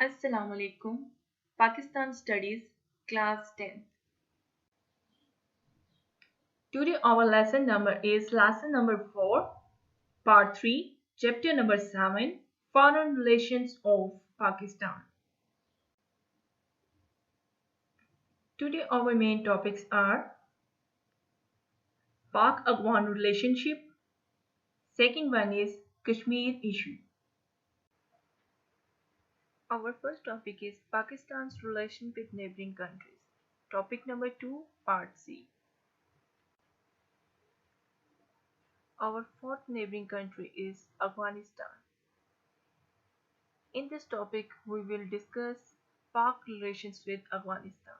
Assalamu alaikum. Pakistan Studies, Class 10. Today our lesson number is lesson number 4, Part 3, Chapter number 7, Foreign Relations of Pakistan. Today our main topics are Pak-Afghan relationship. Second one is Kashmir issue. Our first topic is Pakistan's relation with neighboring countries. Topic number 2, Part C. Our fourth neighboring country is Afghanistan. In this topic, we will discuss Pak relations with Afghanistan.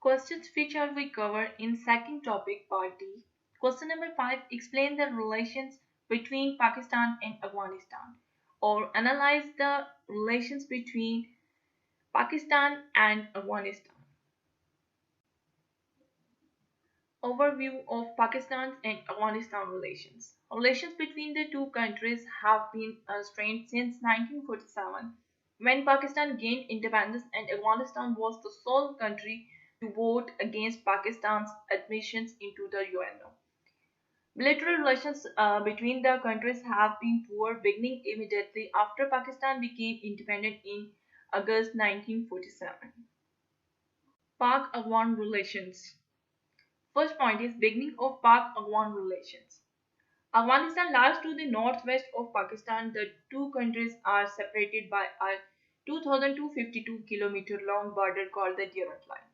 Questions which are we cover in second topic part D. Question number 5. Explain the relations between Pakistan and Afghanistan, or analyze the relations between Pakistan and Afghanistan. Overview of Pakistan's and Afghanistan relations. Relations between the two countries have been strained since 1947, when Pakistan gained independence and Afghanistan was the sole country to vote against Pakistan's admissions into the UNO. Bilateral relations between the countries have been poor, beginning immediately after Pakistan became independent in August 1947. Pak-Afghan relations. First point is beginning of Pak-Afghan relations. Afghanistan lies to the northwest of Pakistan. The two countries are separated by a 2,252 kilometer long border called the Durand Line.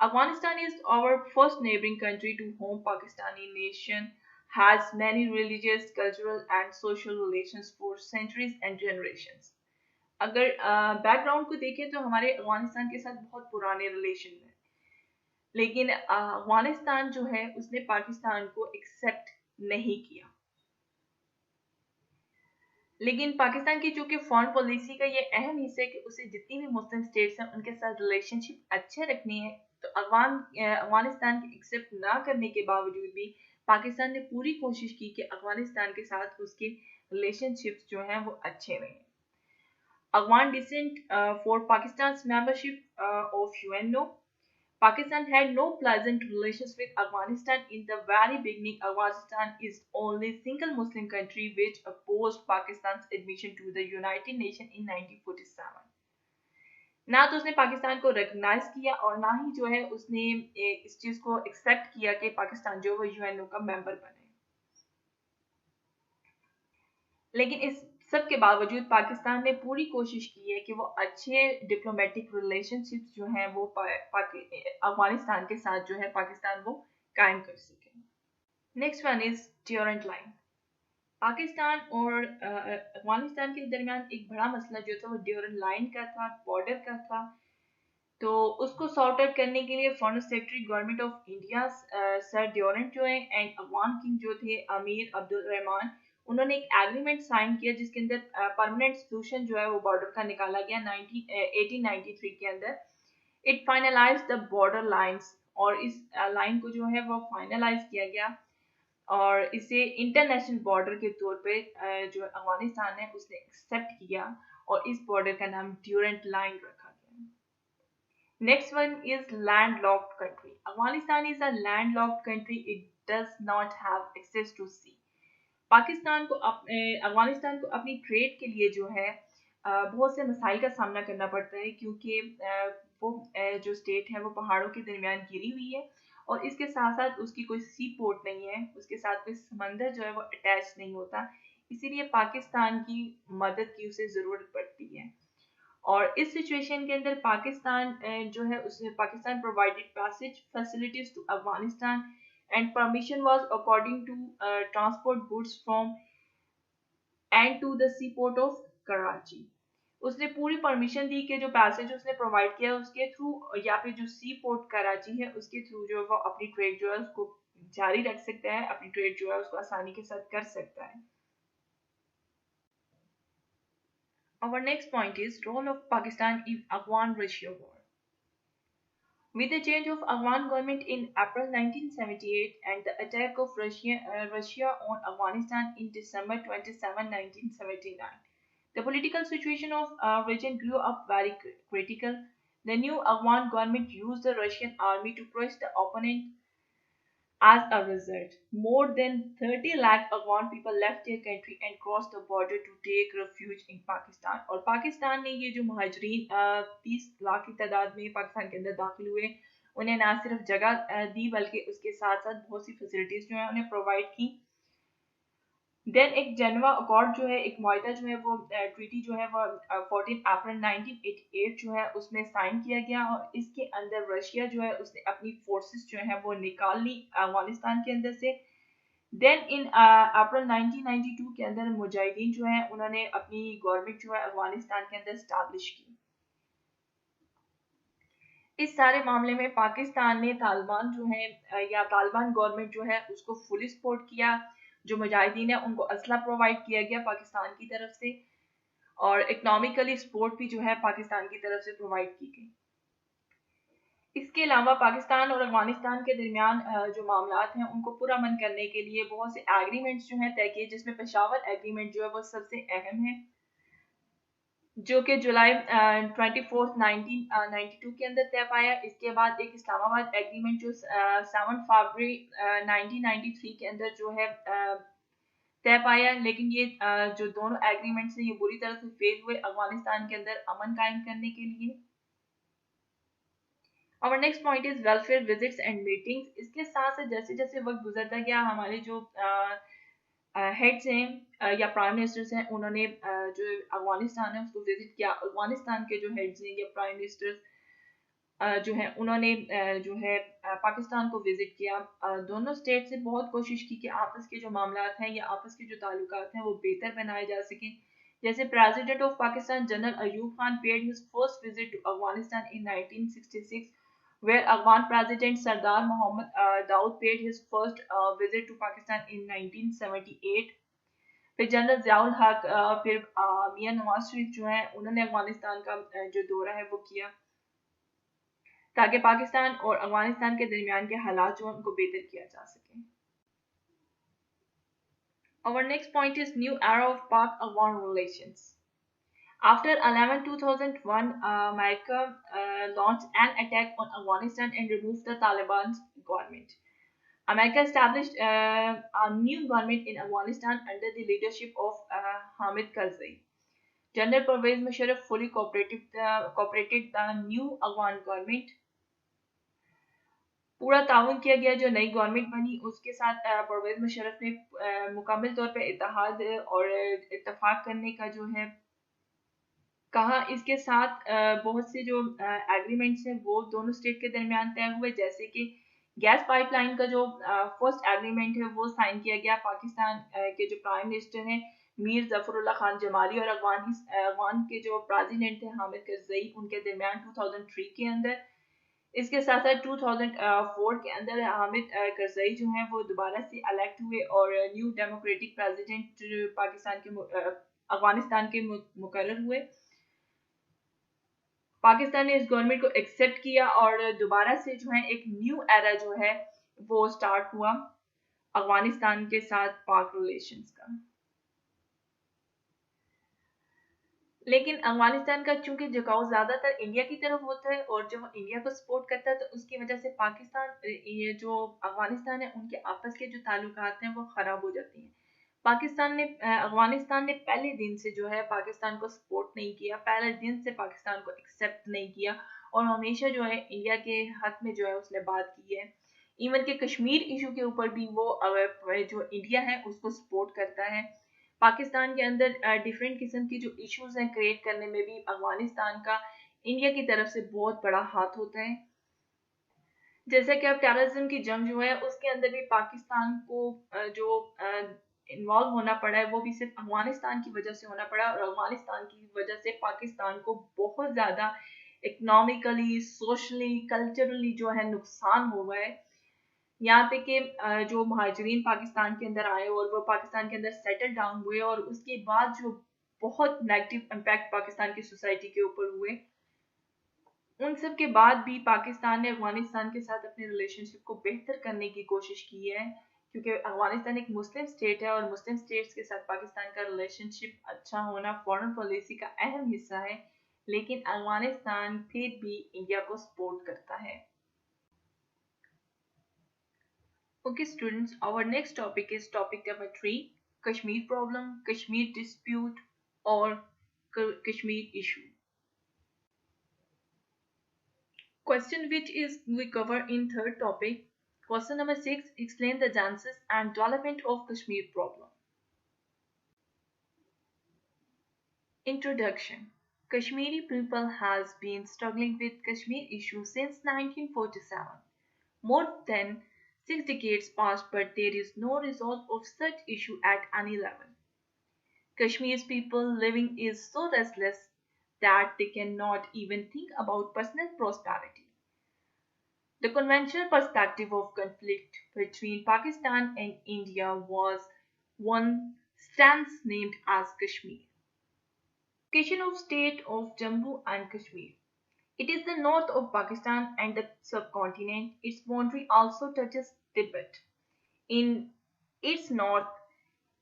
Afghanistan is our first neighboring country to whom Pakistani nation has many religious, cultural and social relations for centuries and generations. अगर background को देखें तो हमारे अफगानिस्तान के साथ बहुत पुराने relation है, लेकिन अफगानिस्तान जो है उसने पाकिस्तान को एक्सेप्ट नहीं किया। लेकिन पाकिस्तान की चूंकि फॉरेन पॉलिसी का ये अहम हिस्सा है कि उसे जितनी भी मुस्लिम स्टेट्स हैं उनके साथ रिलेशनशिप अच्छे रखनी है, तो अफगानिस्तान के एक्सेप्ट ना करने के बावजूद भी पाकिस्तान ने पूरी कोशिश की कि अफगानिस्तान के साथ उसके रिलेशनशिप्स जो हैं वो अच्छे रहें। Afghan descent for Pakistan's membership of UNO. Pakistan had no pleasant relations with Afghanistan in the very beginning. Afghanistan is only single Muslim country which opposed Pakistan's admission to the United Nations in 1947. ना तो उसने पाकिस्तान को recognise किया और ना ही जो है उसने इस चीज को एक्सेप्ट किया कि पाकिस्तान जो वो यूएनओ का मेंबर बने। लेकिन इस सब के बावजूद पाकिस्तान ने पूरी कोशिश की है कि वो अच्छे डिप्लोमेटिक रिलेशनशिप्स जो हैं वो अफगानिस्तान के साथ जो है पाकिस्तान वो कायम कर सके। Next one is Durand line. Pakistan और अफगानिस्तान के दरमियान एक बड़ा मसला जो था वो ड्यूरेंट लाइन का था, बॉर्डर का था। तो उसको सॉर्ट आउट करने के लिए foreign secretary government of India sir Durand जो है एंड अफगान किंग जो थे अमीर अब्दुल रहमान, उन्होंने एक एग्रीमेंट साइन किया जिसके अंदर परमानेंट सोल्यूशन जो है वो बॉर्डर का निकाला गया 1893 के अंदर। It finalise the border lines, और इस लाइन को जो है वो फाइनलाइज किया गया और इसे इंटरनेशनल बॉर्डर के तौर पे जो अफगानिस्तान है उसने एक्सेप्ट किया और इस बॉर्डर का नाम ड्यूरेंट लाइन रखा गया। Next one is landlocked country. Afghanistan is a landlocked country, it does not have access to sea. Pakistan को अफगानिस्तान को अपनी ट्रेड के लिए जो है बहुत से मसाइल का सामना करना पड़ता है, क्योंकि वो जो स्टेट है वो पहाड़ों के दरमियान घिरी हुई है और इसके साथ साथ उसकी कोई सी पोर्ट नहीं है, उसके साथ कोई समंदर जो है वो अटैच नहीं होता, इसीलिए पाकिस्तान की मदद की उसे ज़रूरत पड़ती है। और इस सिचुएशन के अंदर पाकिस्तान जो है उसने Pakistan provided passage facilities to Afghanistan and permission was according to transport goods from and to the seaport of Karachi. उसने पूरी परमिशन दी कि जो पैसेज उसने प्रोवाइड किया उसके थ्रू या फिर जो सी पोर्ट कराची है उसके थ्रू जो है वो अपनी ट्रेड जो है उसको जारी रख सकता है, अपनी ट्रेड जो है उसको आसानी के साथ कर सकता है। Our next point is role of Pakistan in Afghan-Russia war. With the change of Afghan government in April 1978 and the attack of Russia on Afghanistan in December 27, 1979, The political situation of region grew up very critical. The new Afghan government used the Russian army to crush the opponent. As a result, more than 30 lakh Afghan people left their country and crossed the border to take refuge in Pakistan. और पाकिस्तान ने ये जो महाजरीन 30 लाख की तादाद में पाकिस्तान के अंदर दाखिल हुए, उन्हें ना सिर्फ जगह दी बल्कि उसके साथ साथ बहुत सी फैसिलिटीज जो है उन्हें प्रोवाइड की। देन एक जेनेवा अकॉर्ड जो है, एक मुआहदा जो है वो ट्रीटी जो है वो 14 अप्रैल 1988 जो है उसमें साइन किया गया, और इसके अंदर रशिया जो है उसने अपनी फोर्सेस जो है वो निकाल ली अफगानिस्तान के अंदर से। देन इन अप्रैल 1992 के अंदर मुजाहिदीन जो है उन्होंने अपनी गवर्नमेंट जो है अफगानिस्तान के अंदर स्टैब्लिश की। इस सारे मामले में पाकिस्तान ने तालिबान जो है या तालिबान गवर्नमेंट जो है उसको फुली सपोर्ट किया। जो मुजाहिदीन है उनको असला प्रोवाइड किया गया पाकिस्तान की तरफ से, और इकोनॉमिकली सपोर्ट भी जो है पाकिस्तान की तरफ से प्रोवाइड की गई। इसके अलावा पाकिस्तान और अफगानिस्तान के दरमियान जो मामलात हैं उनको पूरा अमन करने के लिए बहुत से एग्रीमेंट्स जो हैं तय किए, जिसमें पेशावर एग्रीमेंट जो है वो सबसे अहम है, जो कि जुलाई 24 1992 के अंदर तय पाया। इसके बाद एक इस्लामाबाद एग्रीमेंट जो 7 फरवरी 1993 के अंदर जो है तय पाया। लेकिन ये जो दोनों एग्रीमेंट्स हैं ये बुरी तरह से फेल हुए अफगानिस्तान के अंदर अमन कायम करने के लिए। और next point is welfare visits and meetings. इसके साथ साथ जैसे जैसे वक्त गुजरता गया, हमारे जो हेड्स हैं या प्राइम मिनिस्टर्स हैं उन्होंने जो अफगानिस्तान है उसको विजिट किया। अफगानिस्तान के जो हेड्स हैं या प्राइम मिनिस्टर्स जो है उन्होंने जो है पाकिस्तान को विजिट किया। दोनों स्टेट से बहुत कोशिश की कि आपस के जो मामलात हैं या आपस के जो ताल्लुकात हैं वो बेहतर बनाए जा सकें। जैसे president of Pakistan general Ayub Khan paid his first visit to Afghanistan in 1966, where Afghan President Sardar Mohammad Daud paid his first visit to Pakistan in 1978। फिर जनरल ज़ियाउल हक फिर मियां नवाज शरीफ जो है उन्होंने अफगानिस्तान का जो दौरा है वो किया, ताकि पाकिस्तान और अफगानिस्तान के दरमियान के हालात जो हैं उनको बेहतर किया जा सके। Our next point is new era of Pak-Afghan relations. After 11/2001, America launched an attack on Afghanistan and removed the Taliban's government. America established a new government in Afghanistan under the leadership of Hamid Karzai. General Pervez Musharraf fully cooperated the new Afghan government। पूरा ताउन किया गया। जो नई government बनी उसके साथ परवेज मुशर्रफ ने मुकम्मल तौर पे इत्तेहाद और इत्तेफाक करने का जो है कहा। इसके साथ बहुत से जो एग्रीमेंट्स हैं वो दोनों स्टेट के दरमियान तय हुए, जैसे कि गैस पाइपलाइन का जो फर्स्ट एग्रीमेंट है वो साइन किया गया। पाकिस्तान के जो प्राइम मिनिस्टर हैं मीर जफरुल्लाह खान जमाली और अफगान के जो प्रेसिडेंट थे हामिद करजई उनके दरमियान 2003 के अंदर। इसके साथ साथ 2004 के अंदर हामिद करजई जो हैं वो दोबारा से इलेक्ट हुए और न्यू डेमोक्रेटिक प्रेसिडेंट पाकिस्तान के अफगानिस्तान के मुकर्रर हुए। पाकिस्तान ने इस गवर्नमेंट को एक्सेप्ट किया और दोबारा से जो है एक न्यू एरा जो है वो स्टार्ट हुआ अफगानिस्तान के साथ पाक रिलेशंस का। लेकिन अफगानिस्तान का चूंकि झुकाव ज्यादातर इंडिया की तरफ होता है और जब इंडिया को सपोर्ट करता है तो उसकी वजह से पाकिस्तान ये जो अफगानिस्तान है उनके आपस के जो ताल्लुकात हैं वो खराब हो जाती हैं। अफगानिस्तान ने पहले दिन से जो है पाकिस्तान को सपोर्ट नहीं किया, पहले दिन से पाकिस्तान को एक्सेप्ट नहीं किया और हमेशा जो है इंडिया के हक में जो है उसने बात की है। इवन के कश्मीर इशू के ऊपर भी वो जो इंडिया है उसको सपोर्ट करता है। पाकिस्तान के अंदर डिफरेंट किस्म की जो इश्यूज हैं क्रिएट करने में भी अफगानिस्तान का इंडिया की तरफ से बहुत बड़ा हाथ होता है। जैसे कि अब टेररिज्म की जंग जो है उसके अंदर भी पाकिस्तान को जो इन्वॉल्व होना पड़ा है वो भी सिर्फ अफगानिस्तान की वजह से होना पड़ा, और अफगानिस्तान की वजह से पाकिस्तान को बहुत ज़्यादा इकोनॉमिकली, सोशली, कल्चरली जो है नुकसान हुआ है। यहाँ पे कि जो महाजरीन पाकिस्तान के अंदर आए और वो पाकिस्तान के अंदर सेटल डाउन हुए और उसके बाद जो बहुत नेगेटिव इम्पैक्ट पाकिस्तान की सोसाइटी के ऊपर हुए, उन सब के बाद भी पाकिस्तान ने अफगानिस्तान के साथ अपने रिलेशनशिप को बेहतर करने की कोशिश की है। क्योंकि अफगानिस्तान एक मुस्लिम स्टेट है और मुस्लिम स्टेट्स के साथ पाकिस्तान का रिलेशनशिप अच्छा होना फॉरेन पॉलिसी का अहम हिस्सा है, लेकिन अफगानिस्तान फिर भी इंडिया को सपोर्ट करता है। Okay, students, our next topic is topic number 3, Kashmir problem, Kashmir dispute, or Kashmir issue. Question which is we cover in third topic. Question number 6, explain the genesis and development of Kashmir problem. Introduction. Kashmiri people has been struggling with Kashmir issue since 1947. More than 6 decades passed, but there is no resolve of such issue at any level. Kashmir's people living is so restless that they cannot even think about personal prosperity. The conventional perspective of conflict between Pakistan and India was one stance named as Kashmir. Location of state of Jammu and Kashmir. It is the north of Pakistan and the subcontinent. Its boundary also touches Tibet. In its north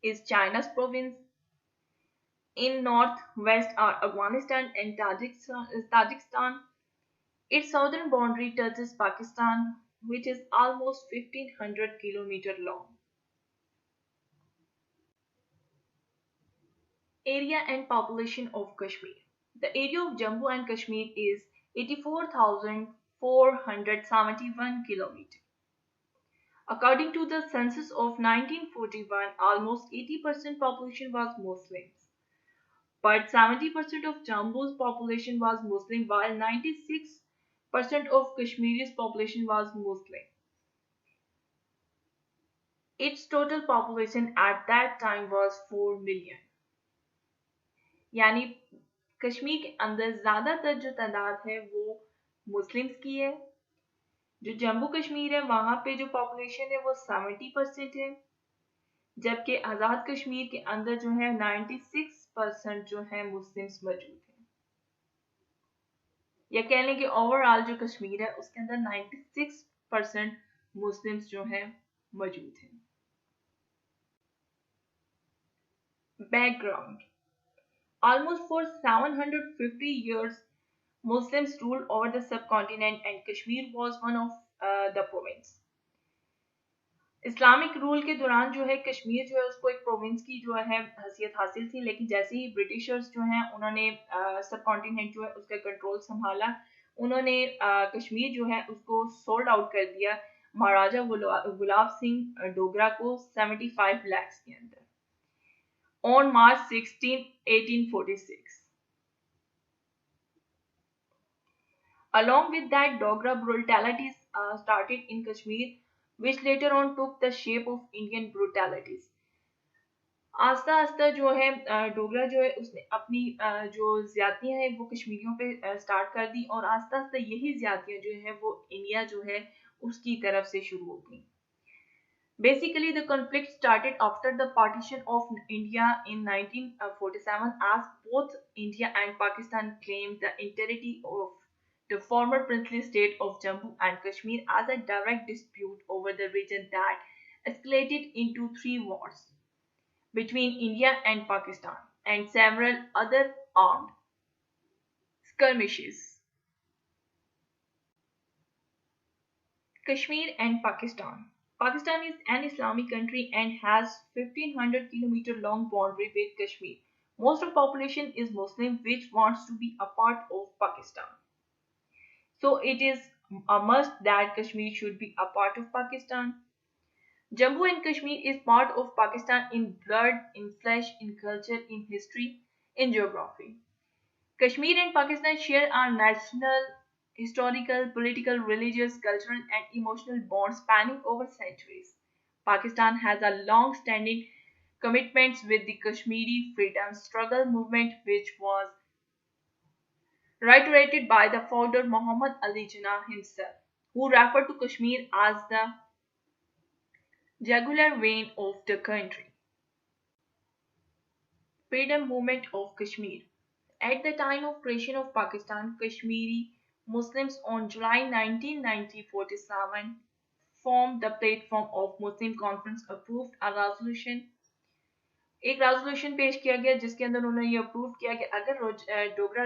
is China's province. In northwest are Afghanistan and Tajikistan. Its southern boundary touches Pakistan, which is almost 1500 km long. Area and population of Kashmir. The area of Jammu and Kashmir is 84,471 km. According to the census of 1941, almost 80% population was Muslims. But 70% of Jammu's population was Muslim, while 96% of Kashmir's population was Muslim. Its total population at that time was 4 million. यानी कश्मीर के अंदर ज़्यादातर जो तादाद है वो Muslims की है। जो जम्मू कश्मीर है वहाँ पे जो पॉपुलेशन है वो 70% है, जबकि आज़ाद कश्मीर के अंदर जो है 96% जो है मुस्लिम्स मौजूद हैं। या कह लें कि ओवरऑल जो कश्मीर है उसके अंदर 96% मुस्लिम्स जो हैं मौजूद हैं। Background. Almost for 750 years, Muslims ruled over the subcontinent and Kashmir was one of the province. Islamic rule के दौरान जो है कश्मीर जो है उसको एक प्रोविंस की जो है हैसियत हासिल थी, लेकिन जैसे ही ब्रिटिशर्स जो हैं उन्होंने सब कॉन्टिनेंट जो है उसका कंट्रोल संभाला, उन्होंने कश्मीर जो है उसको सोल्ड आउट कर दिया महाराजा गुलाब सिंह डोगरा को 75 लैक्स के अंदर on March 16, 1846. Along with that, Dogra brutalities started in Kashmir, which later on took the shape of Indian brutalities. आस्ता आस्ता जो है डोगरा जो है उसने अपनी जो ज्यादतियां हैं वो कश्मीरियों पे स्टार्ट कर दी और आस्ता आस्ता यही ज्यादतियां जो है वो इंडिया जो है उसकी तरफ से शुरू हो गई। Basically, the conflict started after the partition of India in 1947 as both India and Pakistan claimed the integrity of the former princely state of Jammu and Kashmir as a direct dispute over the region that escalated into 3 wars between India and Pakistan and several other armed skirmishes. Kashmir and Pakistan. Pakistan is an Islamic country and has 1500-kilometer long boundary with Kashmir. Most of the population is Muslim which wants to be a part of Pakistan. So it is a must that Kashmir should be a part of Pakistan. Jammu and Kashmir is part of Pakistan in blood, in flesh, in culture, in history, in geography. Kashmir and Pakistan share our national, historical, political, religious, cultural, and emotional bonds spanning over centuries. Pakistan has a long standing commitments with the Kashmiri freedom struggle movement, which was reiterated by the founder Muhammad Ali Jinnah himself, who referred to Kashmir as the jugular vein of the country. Freedom movement of Kashmir. At the time of creation of Pakistan, Kashmiri Muslims on July 19, 1947 form the platform of Muslim Conference approved a resolution. एक resolution पेश किया गया जिसके अंदर उन्होंने ये approve किया कि अगर डोगरा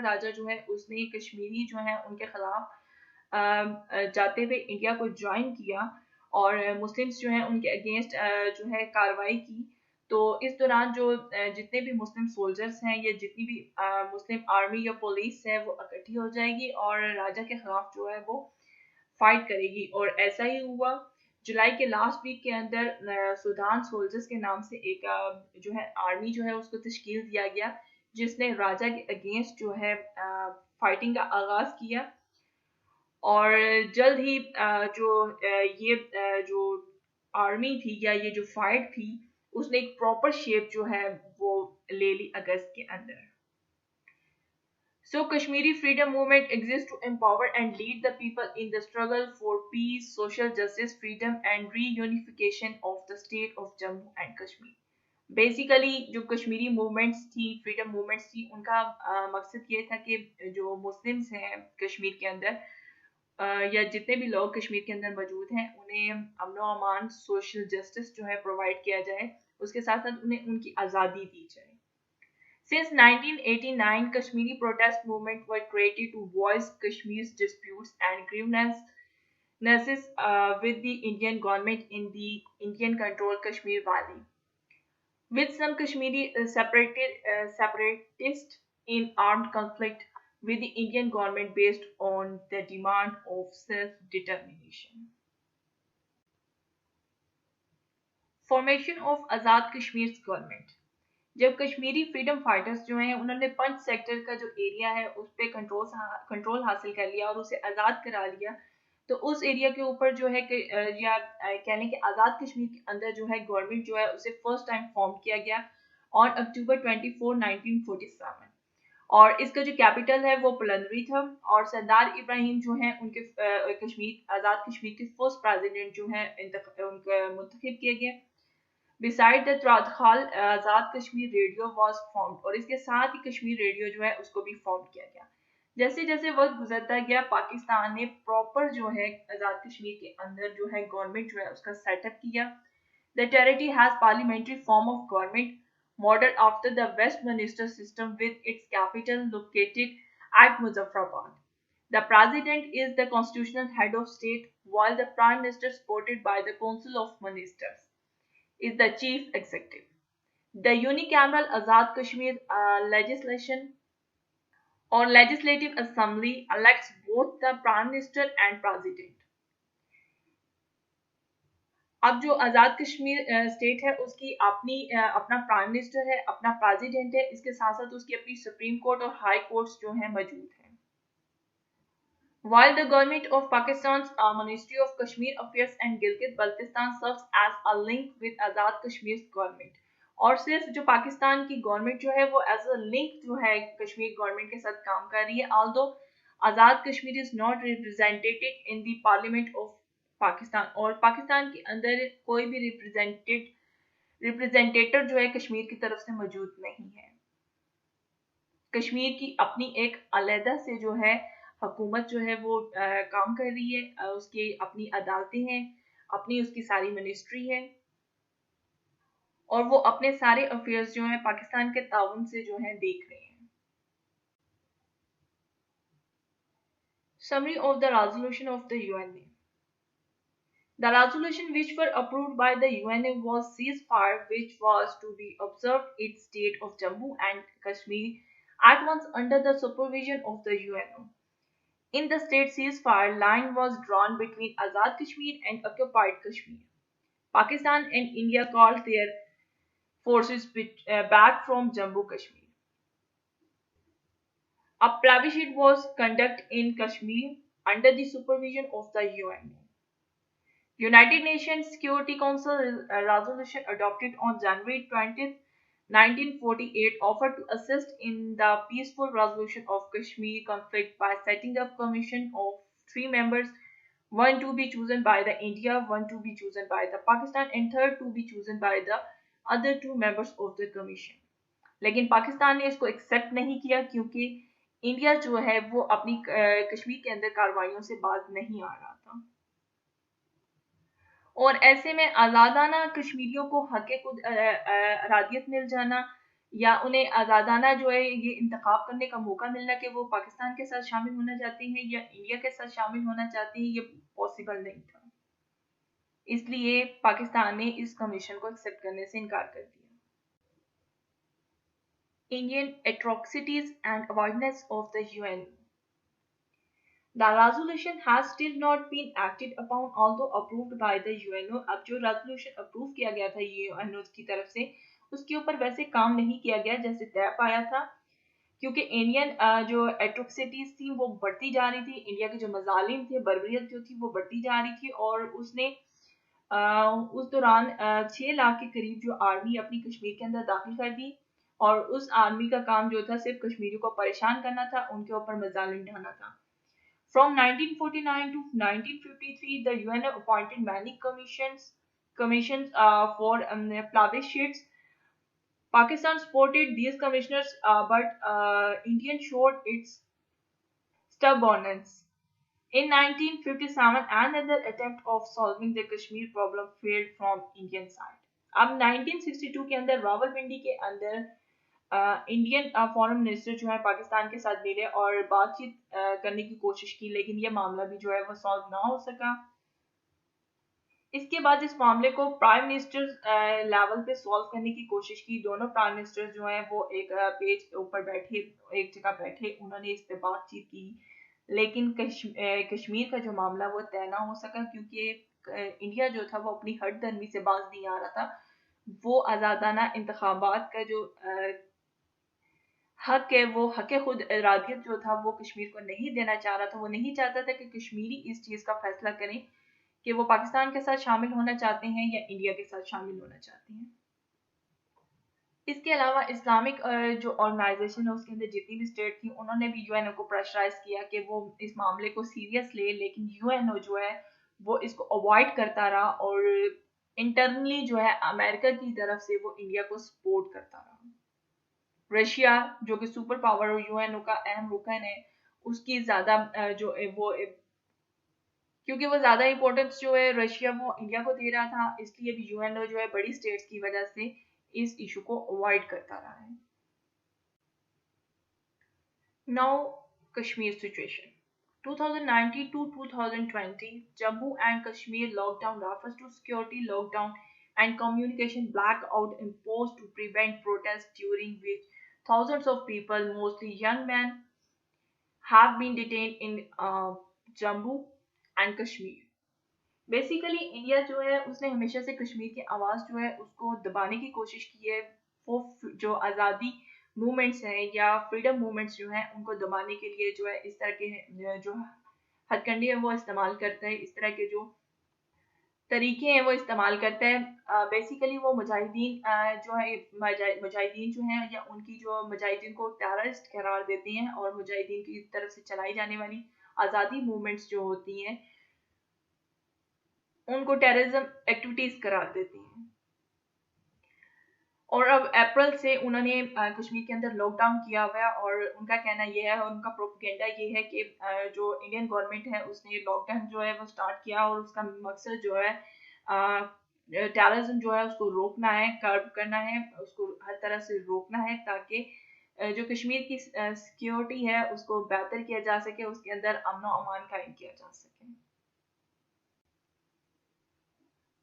राजा जो है उसने कश्मीरी जो है उनके खिलाफ जाते हुए इंडिया को ज्वाइन किया और मुस्लिम्स जो है उनके अगेंस्ट जो है कार्रवाई की, तो इस दौरान जो जितने भी मुस्लिम सोल्जर्स हैं या जितनी भी मुस्लिम आर्मी या पुलिस है वो इकट्ठी हो जाएगी और राजा के खिलाफ जो है वो फाइट करेगी। और ऐसा ही हुआ। जुलाई के लास्ट वीक के अंदर सुडान सोल्जर्स के नाम से एक जो है आर्मी जो है उसको तश्कील दिया गया जिसने राजा के अगेंस्ट जो है फाइटिंग का आगाज किया। और जल्द ही जो आर्मी थी या ये जो फाइट थी उसने एक प्रॉपर शेप जो है वो ले ली अगस्त के अंदर। So Kashmiri freedom movement exists to empower and lead the people in the struggle for peace, social justice, freedom and reunification of the state of Jammu and Kashmir. Basically जो Kashmiri movements थी, freedom movements थी, उनका मकसद ये था कि जो Muslims हैं कश्मीर के अंदर या जितने भी लोग कश्मीर के अंदर मौजूद हैं उन्हें अमन व अमान, सोशल जस्टिस जो है प्रोवाइड किया जाए, उसके साथ साथ उन्हें उनकी आज़ादी दी जाए। Since 1989, Kashmiri protest movement were created to voice Kashmir's disputes and grievances with the Indian government in the Indian-controlled Kashmir Valley, with some Kashmiri separatists in armed conflict with the Indian government based on the demand of self-determination. Formation of Azad Kashmir's government. जब Kashmiri freedom fighters जो हैं उन्होंने पंच sector का जो area है उस पर control हासिल कर लिया और उसे आज़ाद करा लिया, तो उस एरिया के ऊपर जो है कि या कह लें कि आज़ाद कश्मीर के अंदर जो है गवर्नमेंट जो है उसे फर्स्ट टाइम फॉर्म किया गया ऑन अक्टूबर 24, 1947। और इसका जो कैपिटल है वो बुलंदरी था और सरदार इब्राहिम जो हैं उनके आज़ाद कश्मीर के फर्स्ट प्रेसिडेंट जो हैं उनका मुंतखब किए गए। Beside the Tradkhal, Azad Kashmir radio was formed और इसके साथ ही कश्मीर रेडियो जो है उसको भी फॉर्म किया गया। जैसे जैसे वक्त गुजरता गया पाकिस्तान ने प्रॉपर जो है आज़ाद कश्मीर के अंदर जो है गवर्नमेंट जो है उसका सेटअप किया। The territory has parliamentary form of government modeled after the Westminster system with its capital located at Muzaffarabad. The president is the constitutional head of state while the prime minister supported by the council of ministers is the chief executive. The unicameral Azad Kashmir legislative assembly elects both the prime minister and president. अब जो Azad Kashmir state है उसकी अपना prime minister है, अपना president है, इसके साथ साथ उसकी अपनी सुप्रीम कोर्ट और हाई कोर्ट्स जो हैं मौजूद हैं। While the government of Pakistan's Ministry of Kashmir Affairs and Gilgit-Baltistan serves as a link with Azad Kashmir's government, और सिर्फ जो पाकिस्तान की गवर्नमेंट जो है वो एज अ लिंक जो है कश्मीर गवर्नमेंट के साथ काम कर रही है, although Azad Kashmir is not represented in the parliament of Pakistan, और पाकिस्तान के अंदर कोई भी रिप्रेजेंटेटर जो है कश्मीर की तरफ से मौजूद नहीं है। कश्मीर की अपनी एक अलहदा से जो है हुकूमत जो है वो काम कर रही है, उसकी अपनी अदालतें हैं, अपनी उसकी सारी मिनिस्ट्री है और वो अपने सारे अफेयर्स जो हैं पाकिस्तान के ताउन से जो है देख रहे हैं। Summary of the resolution of the UNA. The resolution which were approved by the UNA was ceasefire which was to be observed in state of Jammu and Kashmir at once under the supervision of the UNO. In the state ceasefire line was drawn between Azad Kashmir and occupied Kashmir. Pakistan and India called their forces back from Jammu Kashmir. A plebiscite was conducted in Kashmir under the supervision of the UN. United Nations Security Council resolution adopted on January 20, 1948 offered to assist in the peaceful resolution of Kashmir conflict by setting up commission of 3 members, one to be chosen by the India, one to be chosen by the Pakistan and third to be chosen by the other 2 members of the commission. लेकिन पाकिस्तान ने इसको accept नहीं किया क्योंकि India जो है वो अपनी कश्मीर के अंदर कार्रवाइयों से बाज नहीं आ रहा था। और ऐसे में आज़ादाना कश्मीरियों को हक़ खुद अरादियत मिल जाना या उन्हें आज़ादाना जो है ये इंतखाब करने का मौका मिलना कि वो पाकिस्तान के साथ शामिल होना चाहते हैं या इंडिया के साथ शामिल होना चाहते हैं, ये पॉसिबल नहीं था। इसलिए पाकिस्तान ने इस कमीशन को एक्सेप्ट करने से इनकार कर दिया। Indian atrocities and avoidance of the UN. The resolution has still not been acted upon although approved by the UNO. अब जो रेजोल्यूशन अप्रूव किया गया था यूएनओ की तरफ से उसके ऊपर वैसे काम नहीं किया गया जैसे तय पाया था, क्योंकि इंडियन जो एट्रोसिटीज थी वो बढ़ती जा रही थी, इंडिया के जो मजालिम थे, बर्बरियत जो थी वो बढ़ती जा रही थी और उसने उस दौरान 6 लाख के करीब जो आर्मी अपनी कश्मीर के अंदर दाखिल कर दी और उस आर्मी का काम जो था सिर्फ कश्मीरियों को परेशान करना था, उनके ऊपर मजालिम ढाना था। From 1949 to 1953, the UN appointed many commissions for plebiscites. Pakistan supported these commissioners, but India showed its stubbornness. In 1957, another attempt of solving the Kashmir problem failed from Indian side. अब 1962 के अंदर रावलपिंडी के अंदर इंडियन फॉरेन मिनिस्टर जो है पाकिस्तान के साथ मिले और बातचीत करने की कोशिश की, लेकिन ये मामला भी जो है वो सॉल्व ना हो सका। इसके बाद इस मामले को प्राइम मिनिस्टर लेवल पे सॉल्व करने की कोशिश की। दोनों प्राइम मिनिस्टर जो है वो एक पेज ऊपर बैठे, एक जगह बैठे, उन्होंने इस पे बातचीत की, लेकिन कश्मीर का जो मामला वो तय ना हो सका क्योंकि इंडिया जो था वो अपनी हट धर्मी से बाज नहीं आ रहा था। वो आज़ादाना इंतखाबात का जो हक है, वो हक खुद इरादियत जो था वो कश्मीर को नहीं देना चाह रहा था। वो नहीं चाहता था कि कश्मीरी इस चीज़ का फैसला करें कि वो पाकिस्तान के साथ शामिल होना चाहते हैं या इंडिया के साथ शामिल होना चाहते हैं। इसके अलावा इस्लामिक जो ऑर्गेनाइजेशन है उसके अंदर जितनी भी स्टेट थी उन्होंने भी यूएनओ को प्रेशराइज किया कि वो इस मामले को सीरियस ले, लेकिन यूएनओ जो है वो इसको अवॉइड करता रहा और इंटरनली जो है अमेरिका की तरफ से वो इंडिया को सपोर्ट करता रहा। रशिया जो कि सुपर पावर और यूएनओ का अहम रुकन है, उसकी ज्यादा जो है वो क्योंकि वो ज्यादा इंपॉर्टेंस जो है रशिया वो इंडिया को दे रहा था, इसलिए भी यूएनओ जो है बड़ी स्टेट्स की वजह से इस इशू को अवॉइड करता रहा है। Now Kashmir situation 2019 to 2020 Jammu and Kashmir lockdown refers to security lockdown and communication blackout imposed to prevent protests during which thousands of people, mostly young men, have been detained in Jammu and Kashmir. Basically India जो है उसने हमेशा से कश्मीर की आवाज़ जो है उसको दबाने की कोशिश की है। वो जो आज़ादी मूवमेंट्स हैं या फ्रीडम मूवमेंट्स जो हैं उनको दबाने के लिए जो है इस तरह के जो हथकंडे हैं वो इस्तेमाल करता है, इस तरह के जो तरीके हैं वो इस्तेमाल करता है। बेसिकली वो मुजाहिदीन जो है मुजाहिदीन जो हैं या उनकी जो मुजाहिदीन को टेररिस्ट करार देते हैं और मुजाहिदीन की तरफ से चलाई जाने वाली आज़ादी मूवमेंट्स जो होती हैं उनको टेररिज्म एक्टिविटीज करार देती हैं। और अब अप्रैल से उन्होंने कश्मीर के अंदर लॉकडाउन किया हुआ है और उनका कहना यह है, उनका प्रोपेगेंडा ये है कि जो इंडियन गवर्नमेंट है उसने लॉकडाउन जो है वो स्टार्ट किया और उसका मकसद जो है टेररिज्म जो है उसको रोकना है, कर्ब करना है, उसको हर तरह से रोकना है ताकि जो कश्मीर की सिक्योरिटी है उसको बेहतर किया जा सके, उसके अंदर अमन और अमान कायम किया जा सके।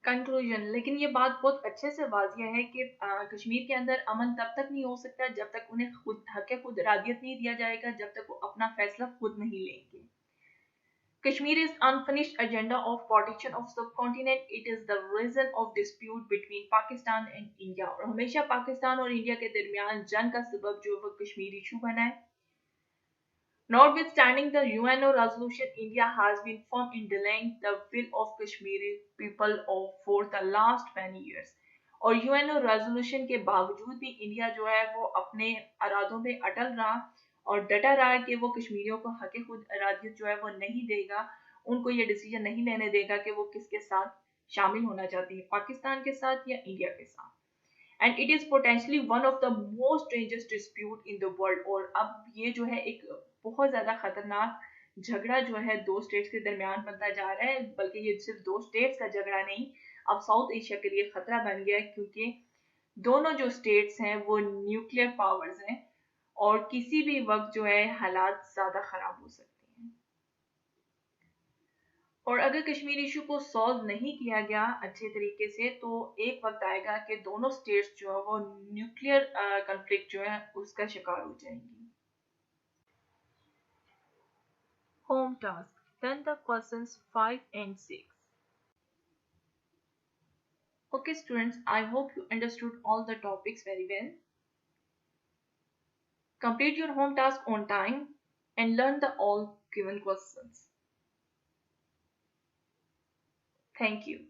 कंक्लूजन, लेकिन ये बात बहुत अच्छे से वाजिया है कि कश्मीर के अंदर अमन तब तक नहीं हो सकता जब तक उन्हें खुद हक खुद इरादियत नहीं दिया जाएगा, जब तक वो अपना फैसला खुद नहीं लेंगे। Kashmir is unfinished agenda of partition of subcontinent. It is the reason of dispute between Pakistan and India. और हमेशा पाकिस्तान और इंडिया के दरमियान जंग का सबब जो वो कश्मीर इशू बना है। Notwithstanding the UNO resolution, India has been firm in delaying the will of Kashmiri people for the last many years. और यूएनओ रेजोल्यूशन के बावजूद भी इंडिया जो है वो अपने इरादों पे अटल रहा और डटा रहा कि वो कश्मीरियों को हक खुद इरादियत जो है वो नहीं देगा, उनको ये डिसीजन नहीं लेने देगा कि वो किसके साथ शामिल होना चाहती है, पाकिस्तान के साथ या इंडिया के साथ। And it is potentially one of the most dangerous dispute in the world. और अब ये जो है एक बहुत ज़्यादा खतरनाक झगड़ा जो है दो स्टेट्स के दरमियान बनता जा रहा है, बल्कि ये सिर्फ दो स्टेट्स का झगड़ा नहीं, अब साउथ एशिया के लिए खतरा बन गया है, क्योंकि दोनों जो स्टेट्स हैं वो न्यूक्लियर पावर्स हैं और किसी भी वक्त जो है हालात ज़्यादा ख़राब हो सकते हैं। और अगर कश्मीर इशू को सॉल्व नहीं किया गया अच्छे तरीके से, तो एक वक्त आएगा कि दोनों स्टेट्स जो है वो न्यूक्लियर कन्फ्लिक्ट जो है उसका शिकार हो जाएंगी। Home task. Then the questions 5 and 6. Okay students, I hope you understood all the topics very well. Complete your home task on time and learn the all given questions. Thank you.